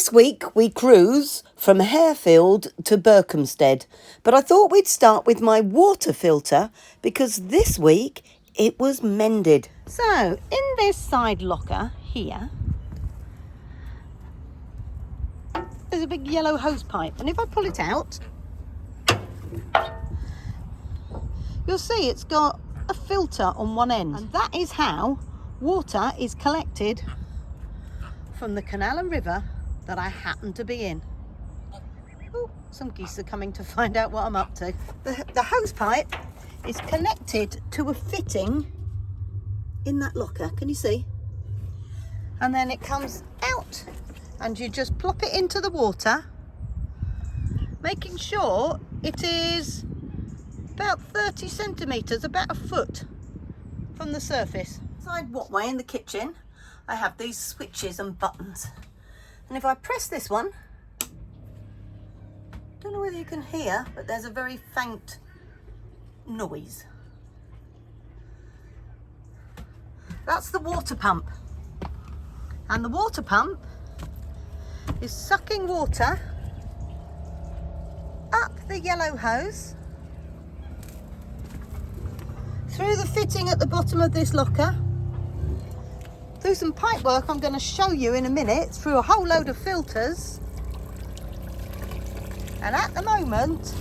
This week we cruise from Harefield to Berkhamsted, but I thought we'd start with my water filter because this week it was mended. So in this side locker here, there's a big yellow hose pipe, and if I pull it out, you'll see it's got a filter on one end, and that is how water is collected from the canal and river that I happen to be in. Oh, some geese are coming to find out what I'm up to. The hose pipe is connected to a fitting in that locker, can you see? And then it comes out and you just plop it into the water, making sure it is about 30 centimetres, about a foot from the surface. Inside walkway in the kitchen, I have these switches and buttons. And if I press this one, don't know whether you can hear, but there's a very faint noise. That's the water pump. And the water pump is sucking water up the yellow hose through the fitting at the bottom of this locker, through some pipe work I'm going to show you in a minute, through a whole load of filters, and at the moment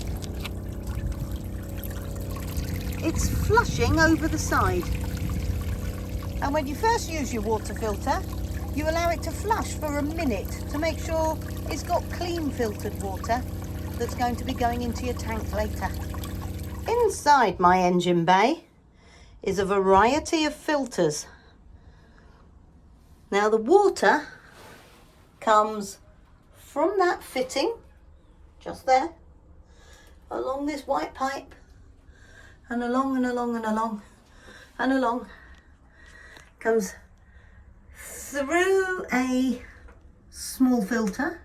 it's flushing over the side. And when you first use your water filter, you allow it to flush for a minute to make sure it's got clean filtered water that's going to be going into your tank later. Inside my engine bay is a variety of filters. Now the water comes from that fitting, just there, along this white pipe, and along and along and along and along, comes through a small filter,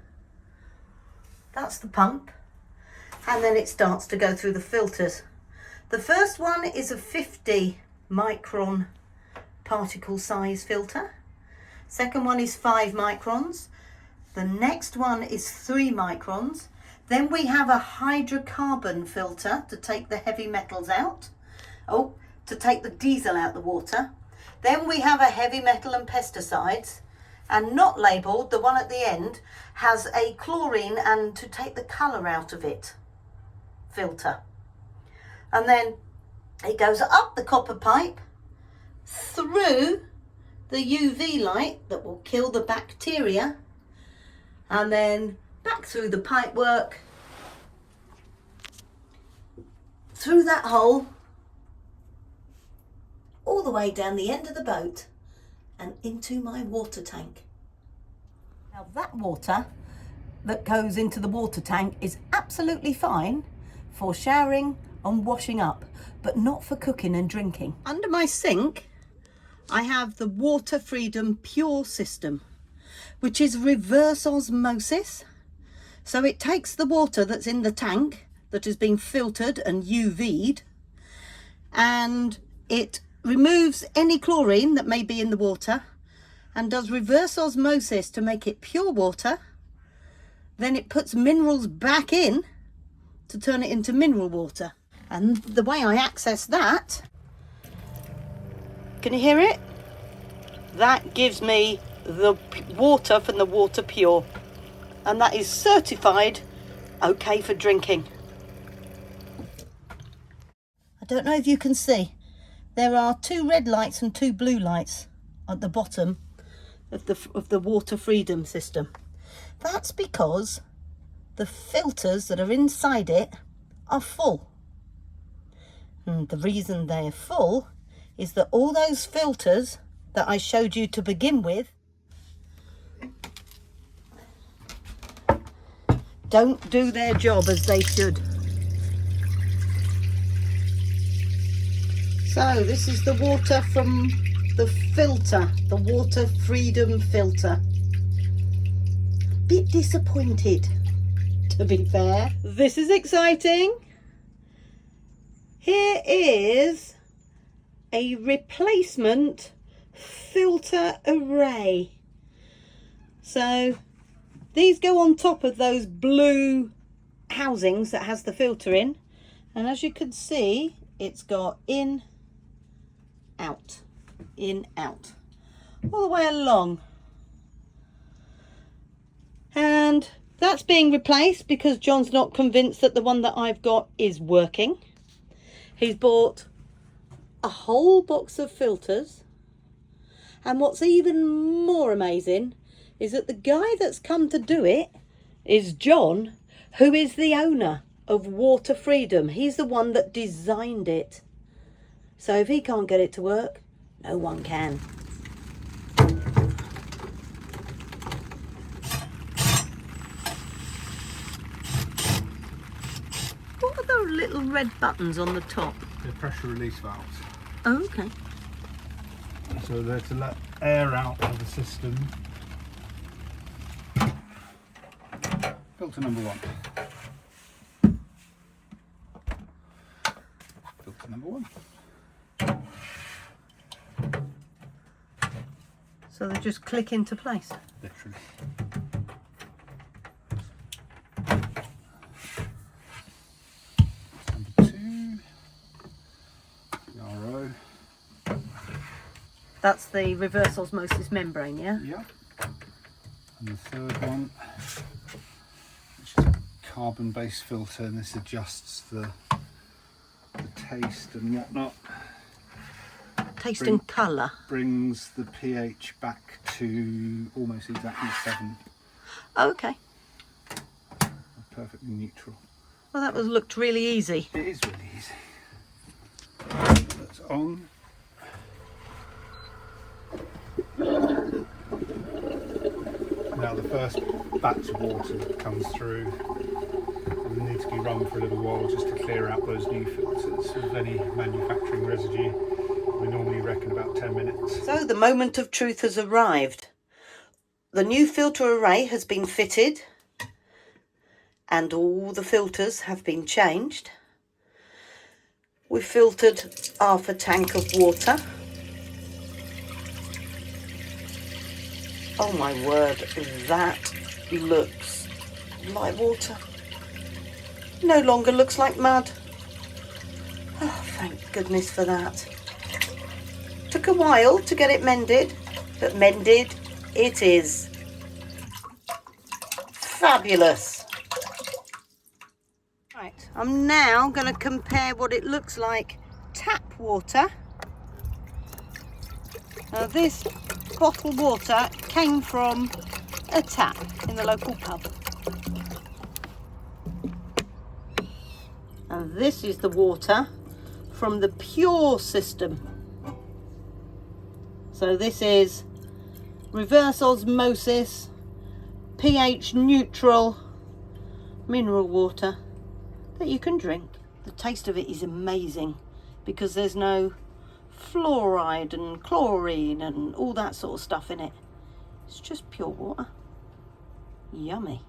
that's the pump, and then it starts to go through the filters. The first one is a 50 micron particle size filter. Second one is 5 microns. The next one is 3 microns. Then we have a hydrocarbon filter to take the heavy metals out. To take the diesel out the water. Then we have a heavy metal and pesticides, and not labelled, the one at the end has a chlorine and to take the colour out of it filter. And then it goes up the copper pipe, through the UV light that will kill the bacteria, and then back through the pipe work, through that hole, all the way down the end of the boat and into my water tank. Now that water that goes into the water tank is absolutely fine for showering and washing up, but not for cooking and drinking. Under my sink I have the Water Freedom Pure system, which is reverse osmosis. So it takes the water that's in the tank that has been filtered and UV'd, and it removes any chlorine that may be in the water and does reverse osmosis to make it pure water. Then it puts minerals back in to turn it into mineral water. And the way I access that, can you hear it? That gives me the water from the Water Pure, and that is certified okay for drinking. I don't know if you can see, there are 2 red lights and 2 blue lights at the bottom of the Water Freedom system. That's because the filters that are inside it are full. And the reason they're full is that all those filters that I showed you to begin with don't do their job as they should. So this is the water from the filter, the Water Freedom filter. Bit disappointed, to be fair. This is exciting. Here is a replacement filter array. So These go on top of those blue housings that has the filter in, and as you can see, it's got in, out, all the way along. And that's being replaced because John's not convinced that the one that I've got is working. He's bought a whole box of filters, and what's even more amazing is that the guy that's come to do it is John, who is the owner of Water Freedom. He's the one that designed it. So if he can't get it to work, no one can. What are those little red buttons on the top? They're pressure release valves. Oh, okay. So they're to let air out of the system. Filter number 1. Filter number 1. So they just click into place? Literally. Number 2. Narrow. That's the reverse osmosis membrane, yeah? Yeah. And the third one, which is a carbon-based filter, and this adjusts the taste and whatnot. Taste and colour. Brings the pH back to almost exactly 7. Oh, okay. Perfectly neutral. Well, that looked really easy. It is really easy. That's on. Now the first batch of water that comes through will need to be run for a little while just to clear out those new filters of any manufacturing residue. We normally reckon about 10 minutes. So the moment of truth has arrived. The new filter array has been fitted and all the filters have been changed. We've filtered half a tank of water. Oh my word, that looks like water. No longer looks like mud. Oh, thank goodness for that. Took a while to get it mended, but mended it is. Fabulous. Right, I'm now going to compare what it looks like tap water. Now this bottled water came from a tap in the local pub. And this is the water from the pure system. So this is reverse osmosis, pH neutral mineral water that you can drink. The taste of it is amazing because there's no fluoride and chlorine and all that sort of stuff in it. It's just pure water. Yummy.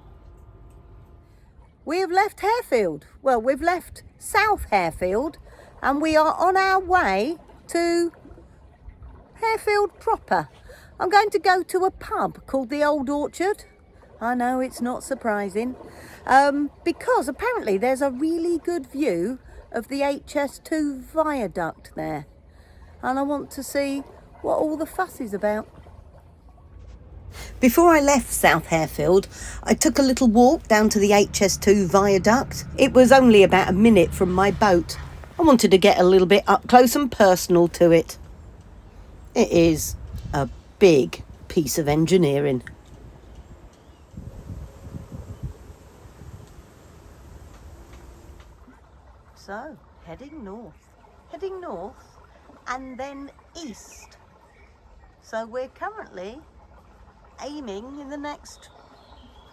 We have left Harefield. Well, we've left South Harefield and we are on our way to Harefield proper. I'm going to go to a pub called the Old Orchard. I know it's not surprising because apparently there's a really good view of the HS2 viaduct there. And I want to see what all the fuss is about. Before I left South Harefield, I took a little walk down to the HS2 viaduct. It was only about a minute from my boat. I wanted to get a little bit up close and personal to it. It is a big piece of engineering. So, heading north and then east. So we're currently aiming in the next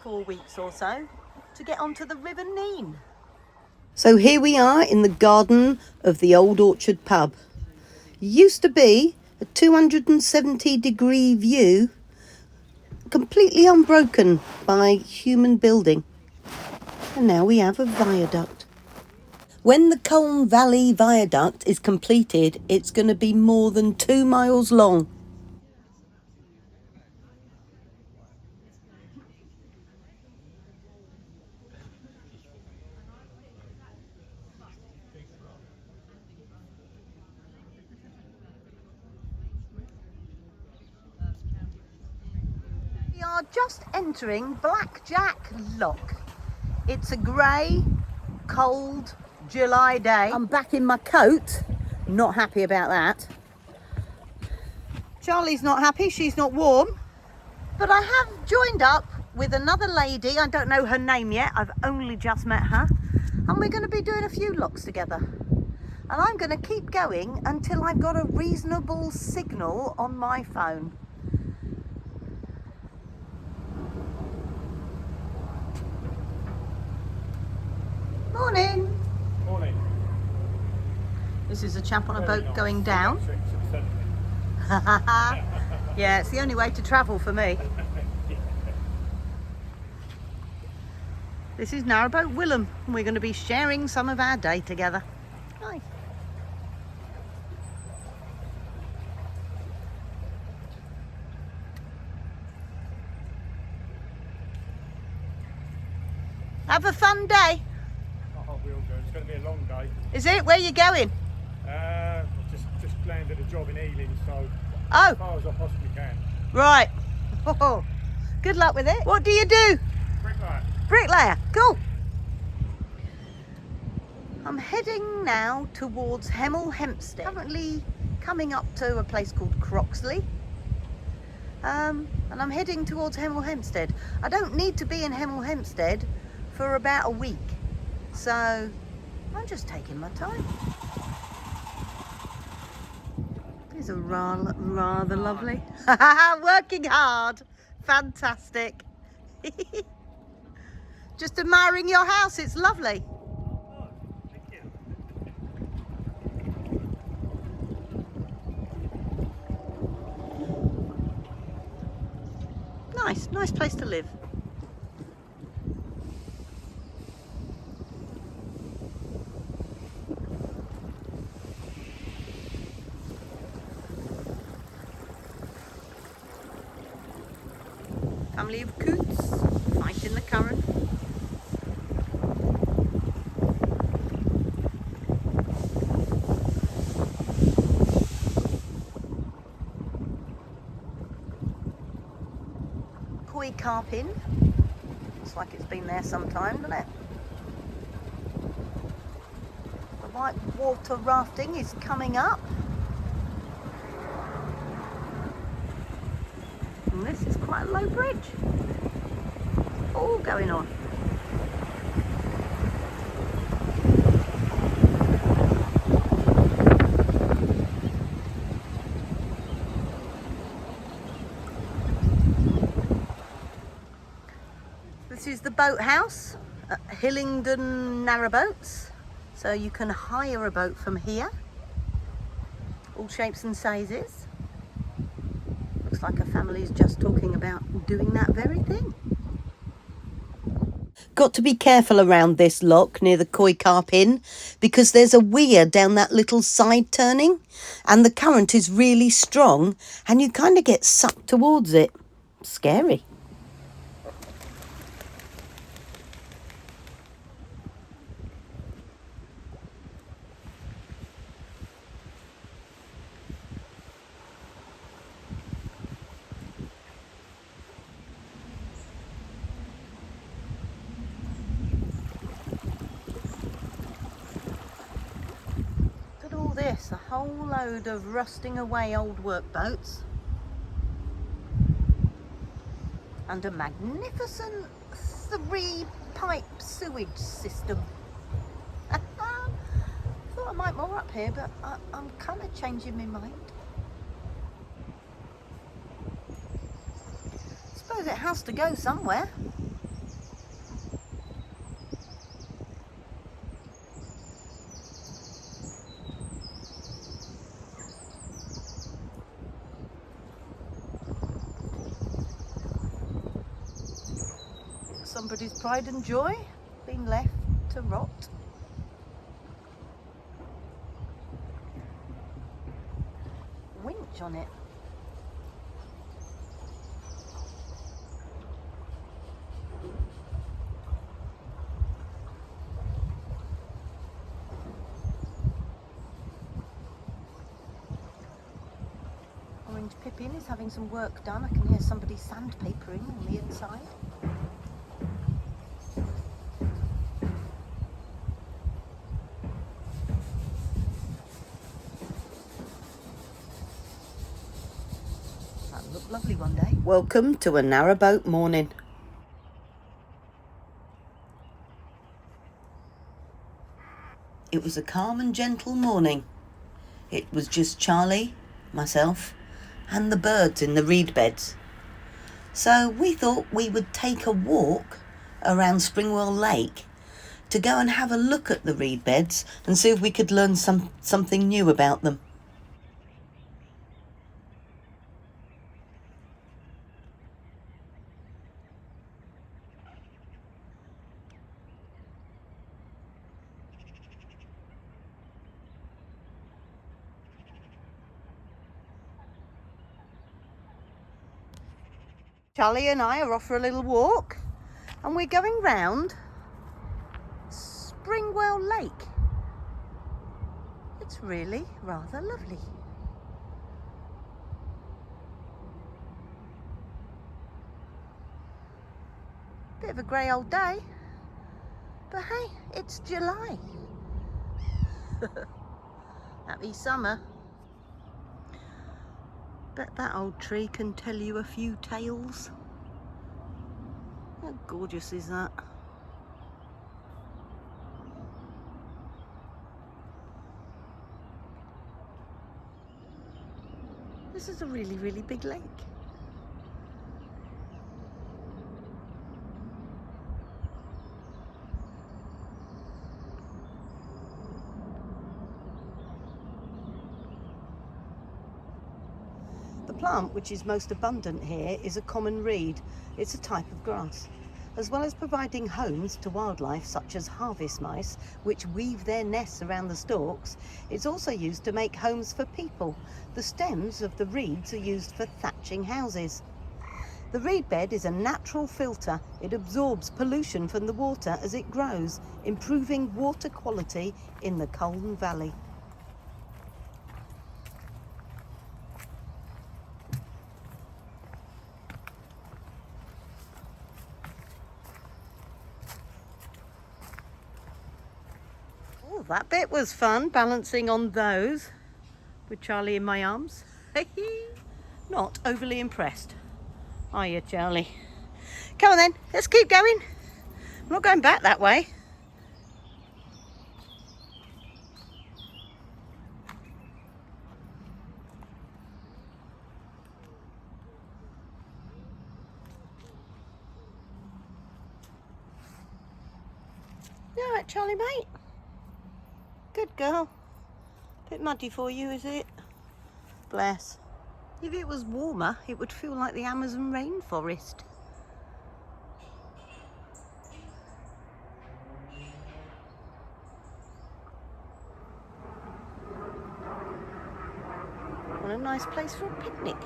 4 weeks or so to get onto the River Nene. So here we are in the garden of the Old Orchard pub. Used to be a 270-degree view, completely unbroken by human building. And now we have a viaduct. When the Colne Valley Viaduct is completed, it's going to be more than 2 miles long. are just entering Blackjack Lock. It's a grey, cold July day. I'm back in my coat. Not happy about that. Charlie's not happy, she's not warm. But I have joined up with another lady. I don't know her name yet. I've only just met her. And we're going to be doing a few locks together. And I'm going to keep going until I've got a reasonable signal on my phone. Morning. Morning. This is a chap on a boat going down. Yeah, it's the only way to travel for me. This is Narrowboat Willem. We're going to be sharing some of our day together. Nice. Have a fun day. Oh, we'll go. It's going to be a long day. Is it? Where are you going? Just landed a job in Ealing, so Oh, as far as I possibly can. right. Oh, good luck with it. What do you do? Bricklayer. Bricklayer. Cool. I'm heading now towards Hemel-Hempstead. Currently coming up to a place called Croxley. And I'm heading towards Hemel-Hempstead. I don't need to be in Hemel-Hempstead for about a week. So I'm just taking my time. These are rather lovely. Working hard. Fantastic. Just admiring your house. It's lovely. Oh, thank you. Nice place to live. Family of coots fighting the current. Koi carping. Looks like it's been there some time, doesn't it? The white water rafting is coming up. And this is quite a low bridge. All going on. This is the boathouse at Hillingdon Narrowboats. So you can hire a boat from here. All shapes and sizes. Looks like a family's just talking about doing that very thing. Got to be careful around this lock near the Koi Carp Inn because there's a weir down that little side turning and the current is really strong and you kind of get sucked towards it. Scary. This, a whole load of rusting away old workboats and a magnificent 3-pipe sewage system. Thought I might moor up here, but I'm kind of changing my mind. Suppose it has to go somewhere. Somebody's pride and joy being left to rot. Winch on it. Orange working, is having some work done. I can hear somebody sandpapering on the inside. That'll look lovely one day. Welcome to a narrowboat morning. It was a calm and gentle morning. It was just Charlie, myself, and the birds in the reed beds. So we thought we would take a walk around Springwell Lake to go and have a look at the reed beds and see if we could learn something new about them. Charlie and I are off for a little walk and we're going round Springwell Lake. It's really rather lovely. Bit of a grey old day, but hey, it's July. Happy summer. Bet that old tree can tell you a few tales. How gorgeous is that? This is a really, really big lake. The plant which is most abundant here is a common reed. It's a type of grass. As well as providing homes to wildlife such as harvest mice, which weave their nests around the stalks, it's also used to make homes for people. The stems of the reeds are used for thatching houses. The reed bed is a natural filter. It absorbs pollution from the water as it grows, improving water quality in the Colne Valley. Oh, that bit was fun, balancing on those with Charlie in my arms. Not overly impressed, are you, Charlie? Come on then, let's keep going. I'm not going back that way. You all right, Charlie, mate? Good girl. Bit muddy for you, is it? Bless. If it was warmer, it would feel like the Amazon rainforest. What a nice place for a picnic.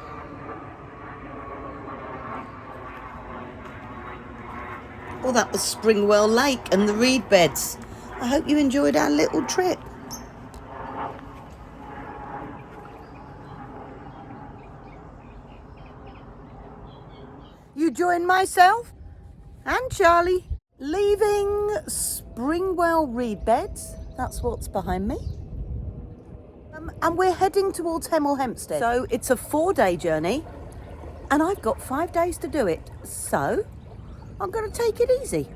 Well, that was Springwell Lake and the reed beds. I hope you enjoyed our little trip. You join myself and Charlie leaving Springwell reed beds. That's what's behind me. And we're heading towards Hemel Hempstead. So it's a 4-day journey and I've got 5 days to do it. So I'm going to take it easy.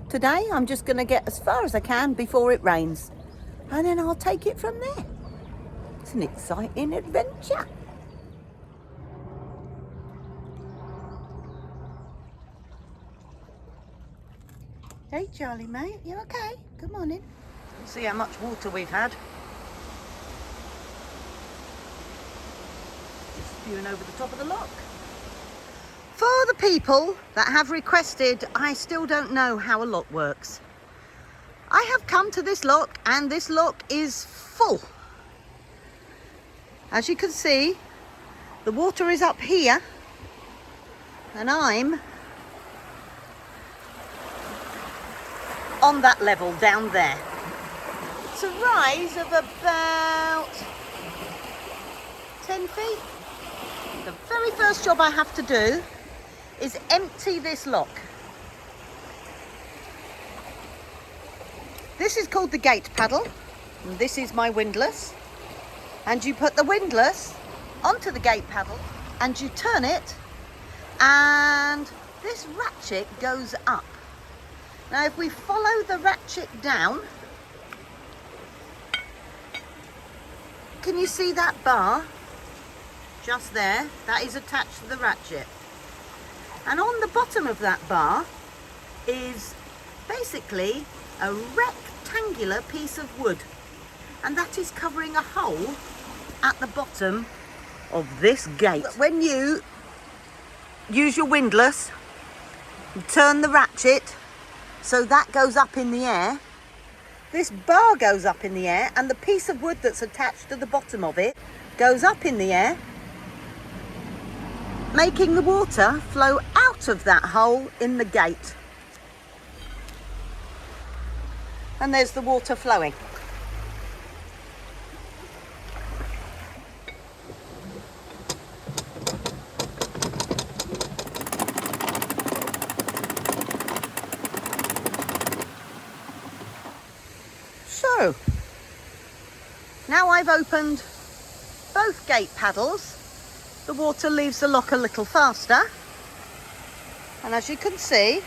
Today I'm just going to get as far as I can before it rains. And then I'll take it from there. It's an exciting adventure. Hey Charlie mate, you okay? Come on in. See how much water we've had. Just spewing over the top of the lock. For the people that have requested, I still don't know how a lock works. I have come to this lock and this lock is full. As you can see, the water is up here and I'm on that level down there. It's a rise of about 10 feet. The very first job I have to do is empty this lock. This is called the gate paddle, and this is my windlass. And you put the windlass onto the gate paddle and you turn it, and this ratchet goes up. Now if we follow the ratchet down, can you see that bar just there? That is attached to the ratchet. And on the bottom of that bar is basically a rectangular piece of wood, and that is covering a hole at the bottom of this gate. When you use your windlass, you turn the ratchet so that goes up in the air. This bar goes up in the air, and the piece of wood that's attached to the bottom of it goes up in the air, making the water flow out of that hole in the gate. And there's the water flowing. So, now I've opened both gate paddles, the water leaves the lock a little faster, and as you can see,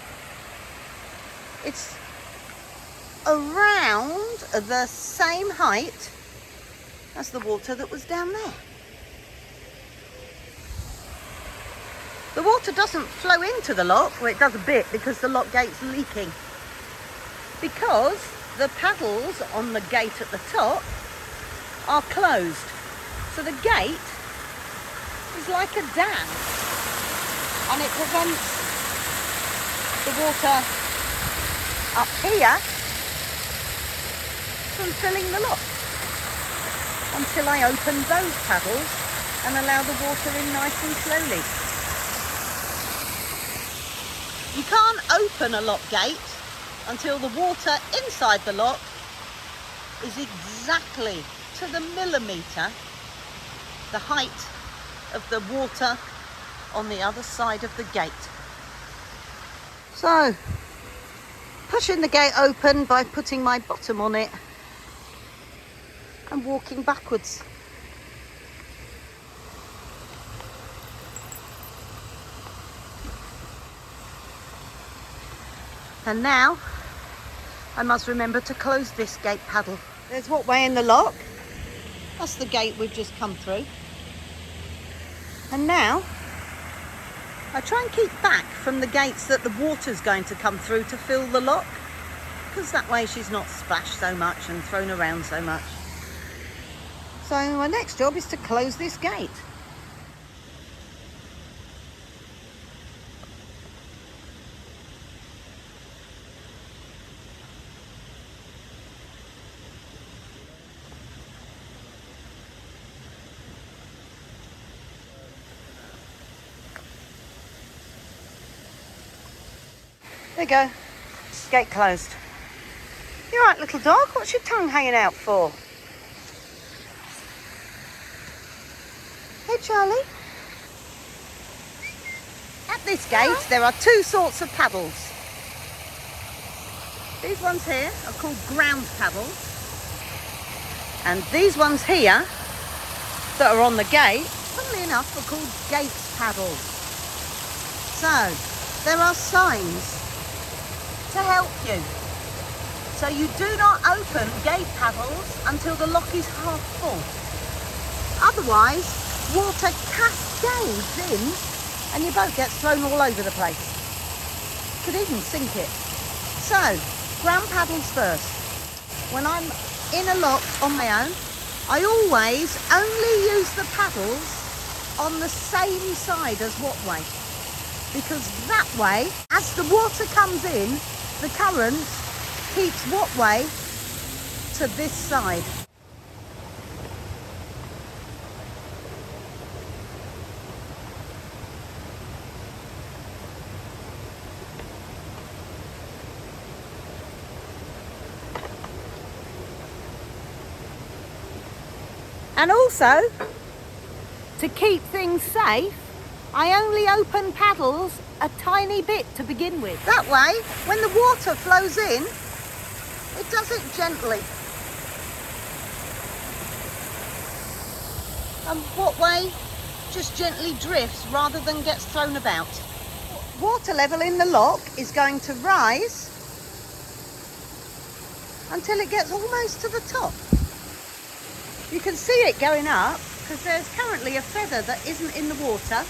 it's around the same height as the water that was down there. The water doesn't flow into the lock, well it does a bit because the lock gate's leaking, because the paddles on the gate at the top are closed. So the gate is like a dam, and it prevents the water up here from filling the lock until I open those paddles and allow the water in nice and slowly. You can't open a lock gate until the water inside the lock is exactly to the millimetre the height of the water on the other side of the gate. So, pushing the gate open by putting my bottom on it and walking backwards. And now I must remember to close this gate paddle. There's what way in the lock. That's the gate we've just come through. And now I try and keep back from the gates that the water's going to come through to fill the lock, because that way she's not splashed so much and thrown around so much. So my next job is to close this gate. There you go, gate closed. You alright, little dog? What's your tongue hanging out for? Hey, Charlie. At this gate, there are two sorts of paddles. These ones here are called ground paddles. And these ones here that are on the gate, funnily enough, are called gate paddles. So, there are signs to help you. So you do not open gate paddles until the lock is half full. Otherwise, water cascades in and your boat gets thrown all over the place. Could even sink it. So, ground paddles first. When I'm in a lock on my own, I always only use the paddles on the same side as what way. Because that way, as the water comes in, the current keeps what way to this side. And also, to keep things safe, I only open paddles a tiny bit to begin with. That way, when the water flows in, it does it gently. And what way? Just gently drifts rather than gets thrown about. Water level in the lock is going to rise until it gets almost to the top. You can see it going up because there's currently a feather that isn't in the water.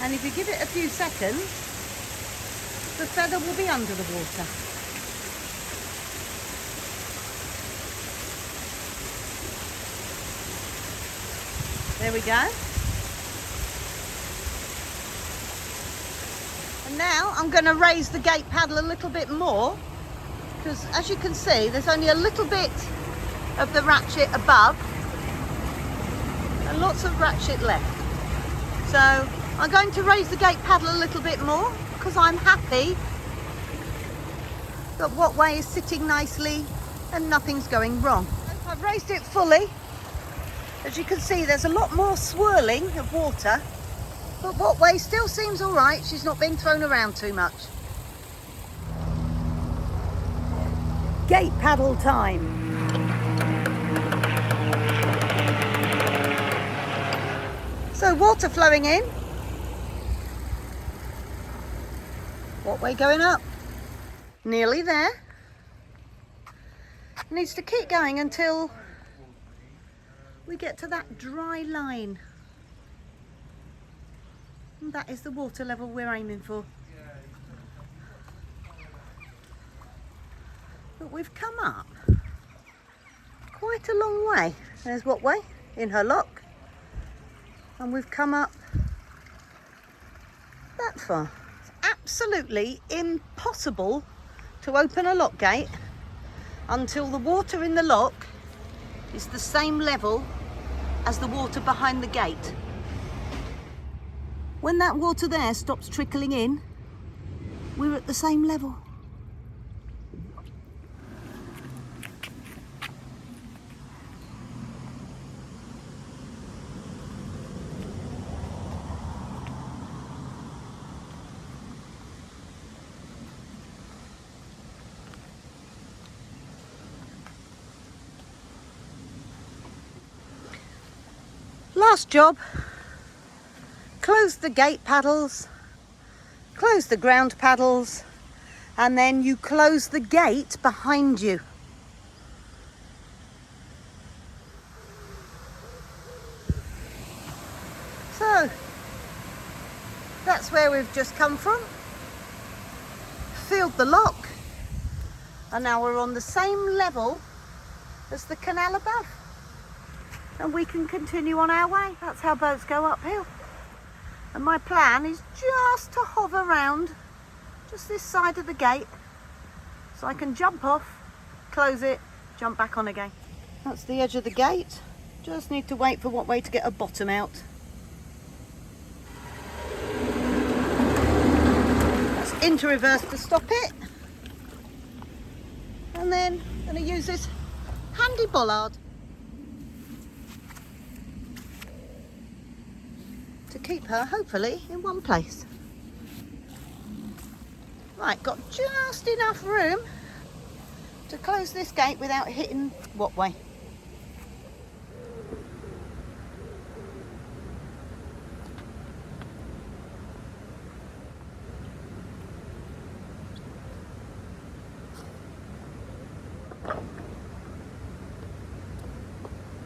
And if you give it a few seconds, the feather will be under the water. There we go. And now I'm going to raise the gate paddle a little bit more, because as you can see, there's only a little bit of the ratchet above and lots of ratchet left. So I'm going to raise the gate paddle a little bit more because I'm happy that Wattway is sitting nicely and nothing's going wrong. I've raised it fully. As you can see, there's a lot more swirling of water, but Wattway still seems all right. She's not being thrown around too much. Gate paddle time. So water flowing in. Wattway going up. Nearly there. Needs to keep going until we get to that dry line. And that is the water level we're aiming for. But we've come up quite a long way. There's Wattway in her lock. And we've come up that far. It's absolutely impossible to open a lock gate until the water in the lock is the same level as the water behind the gate. When that water there stops trickling in, we're at the same level. Last job, close the gate paddles, close the ground paddles, and then you close the gate behind you. So, that's where we've just come from, filled the lock, and now we're on the same level as the canal above. And we can continue on our way. That's how boats go uphill. And my plan is just to hover around just this side of the gate so I can jump off, close it, jump back on again. That's the edge of the gate. Just need to wait for Wattway to get her bottom out. That's into reverse to stop it. And then I'm going to use this handy bollard to keep her, hopefully, in one place. Right, got just enough room to close this gate without hitting Wattway.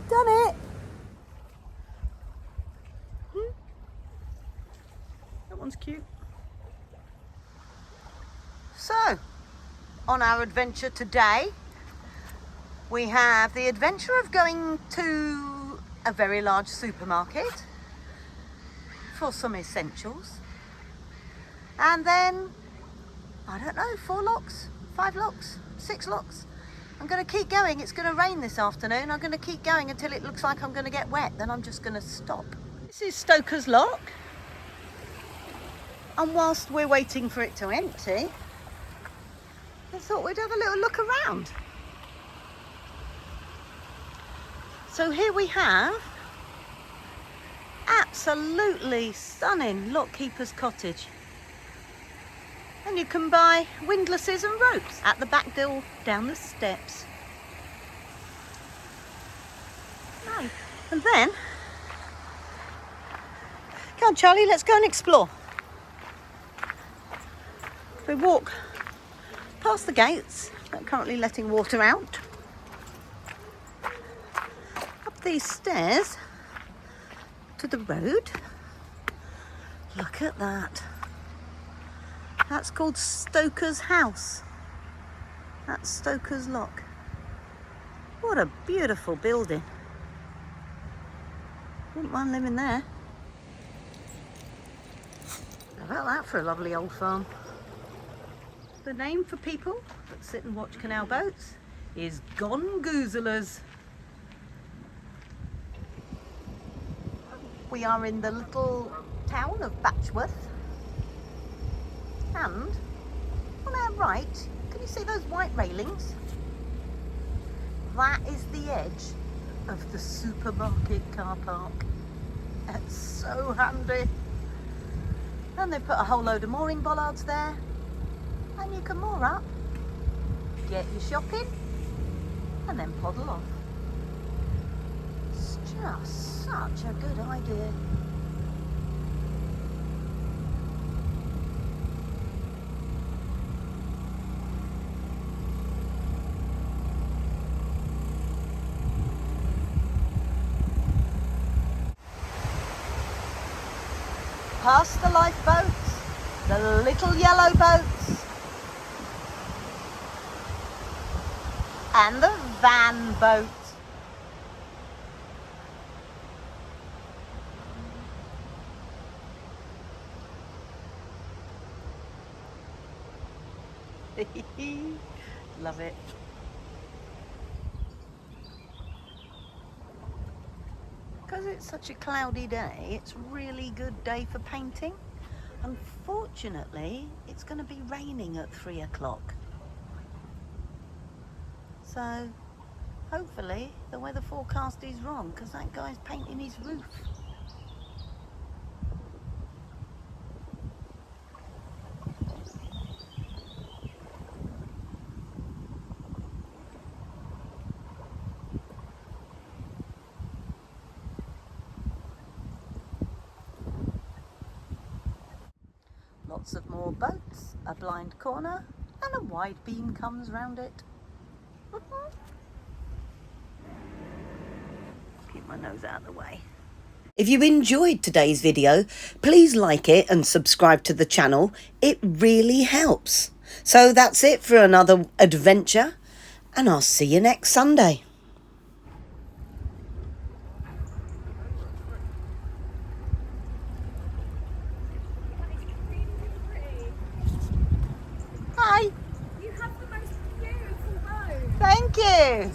Done it! That one's cute. So, on our adventure today, we have the adventure of going to a very large supermarket for some essentials. And then, I don't know, 4 locks, 5 locks, 6 locks. I'm going to keep going. It's going to rain this afternoon. I'm going to keep going until it looks like I'm going to get wet. Then I'm just going to stop. This is Stoker's lock. And whilst we're waiting for it to empty, I thought we'd have a little look around. So here we have Absolutely stunning. Look, Keeper's Cottage. And you can buy windlasses and ropes at the back door down the steps. Nice. And then, come on Charlie, let's go and explore. We walk past the gates that are currently letting water out. Up these stairs to the road. Look at that. That's called Stoker's house. That's Stoker's lock. What a beautiful building. Wouldn't mind living there. How about that for a lovely old farm? The name for people that sit and watch canal boats is gongoozlers. We are in the little town of Batchworth. And on our right, can you see those white railings? That is the edge of the supermarket car park. It's so handy. And they've put a whole load of mooring bollards there. And you can moor up, get your shopping, and then poddle off. It's just such a good idea. Past the lifeboats, the little yellow boats, and the van boat. Love it. Because it's such a cloudy day, it's a really good day for painting. Unfortunately, it's going to be raining at 3 o'clock. So, hopefully, the weather forecast is wrong, because that guy's painting his roof. Lots of more boats, a blind corner, and a wide beam comes round it. Keep my nose out of the way. If you enjoyed today's video, please like it and subscribe to the channel. It really helps. So that's it for another adventure, and I'll see you next Sunday. Hi. You have the most beautiful boat. Thank you.